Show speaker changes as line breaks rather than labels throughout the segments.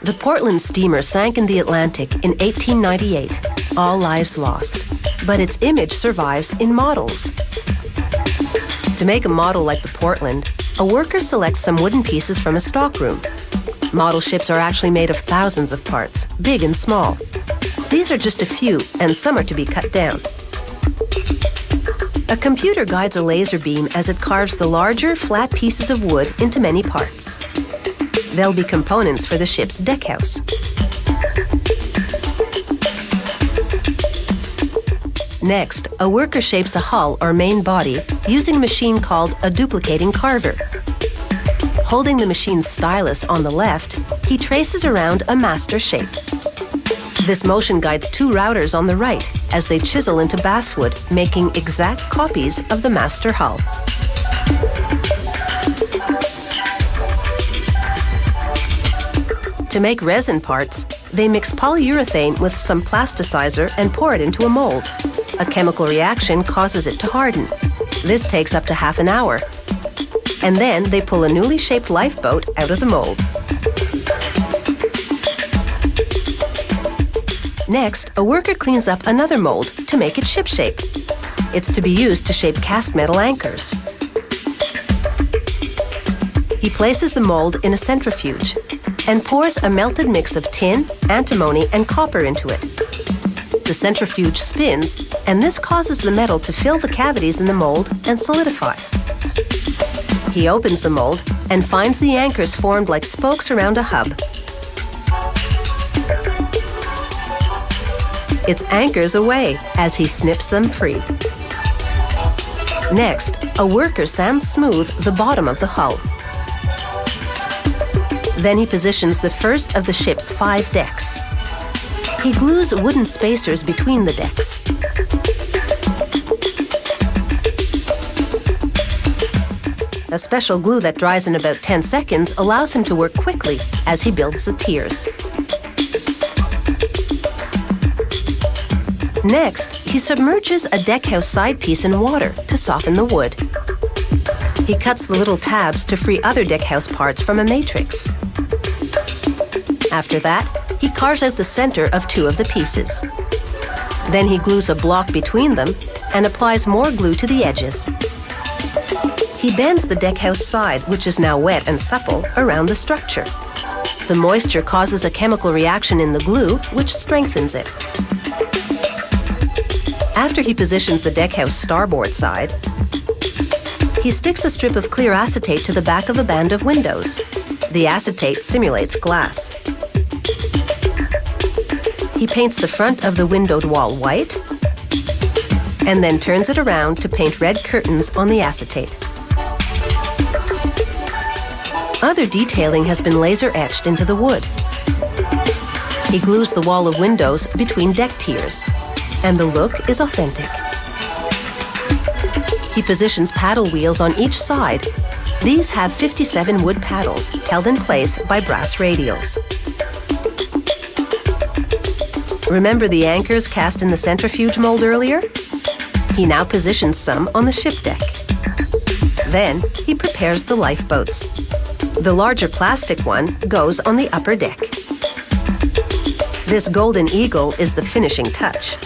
The Portland steamer sank in the Atlantic in 1898, all lives lost. But its image survives in models. To make a model like the Portland, a worker selects some wooden pieces from a stockroom. Model ships are actually made of thousands of parts, big and small. These are just a few, and some are to be cut down. A computer guides a laser beam as it carves the larger, flat pieces of wood into many parts. They'll be components for the ship's deckhouse. Next, a worker shapes a hull or main body using a machine called a duplicating carver. Holding the machine's stylus on the left, he traces around a master shape. This motion guides two routers on the right as they chisel into basswood, making exact copies of the master hull. To make resin parts, they mix polyurethane with some plasticizer and pour it into a mold. A chemical reaction causes it to harden. This takes up to half an hour. And then they pull a newly shaped lifeboat out of the mold. Next, a worker cleans up another mold to make it ship-shape. It's to be used to shape cast metal anchors. He places the mold in a centrifuge and pours a melted mix of tin, antimony, and copper into it. The centrifuge spins, and this causes the metal to fill the cavities in the mold and solidify. He opens the mold and finds the anchors formed like spokes around a hub. It's anchors away as he snips them free. Next, a worker sands smooth the bottom of the hull. Then he positions the first of the ship's 5 decks. He glues wooden spacers between the decks. A special glue that dries in about 10 seconds allows him to work quickly as he builds the tiers. Next, he submerges a deckhouse side piece in water to soften the wood. He cuts the little tabs to free other deckhouse parts from a matrix. After that, he carves out the center of 2 of the pieces. Then he glues a block between them and applies more glue to the edges. He bends the deckhouse side, which is now wet and supple, around the structure. The moisture causes a chemical reaction in the glue, which strengthens it. After he positions the deckhouse starboard side, he sticks a strip of clear acetate to the back of a band of windows. The acetate simulates glass. He paints the front of the windowed wall white and then turns it around to paint red curtains on the acetate. Other detailing has been laser etched into the wood. He glues the wall of windows between deck tiers, and the look is authentic. He positions paddle wheels on each side. These have 57 wood paddles held in place by brass radials. Remember the anchors cast in the centrifuge mold earlier? He now positions some on the ship deck. Then he prepares the lifeboats. The larger plastic one goes on the upper deck. This golden eagle is the finishing touch.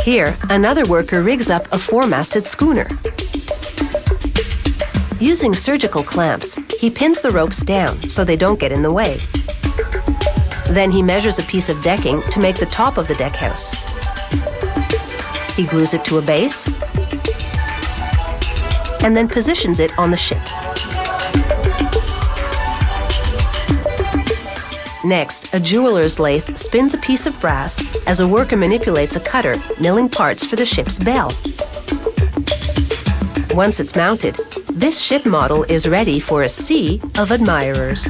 Here, another worker rigs up a 4-masted schooner. Using surgical clamps, he pins the ropes down so they don't get in the way. Then he measures a piece of decking to make the top of the deckhouse. He glues it to a base and then positions it on the ship. Next, a jeweler's lathe spins a piece of brass as a worker manipulates a cutter, milling parts for the ship's bell. Once it's mounted, this ship model is ready for a sea of admirers.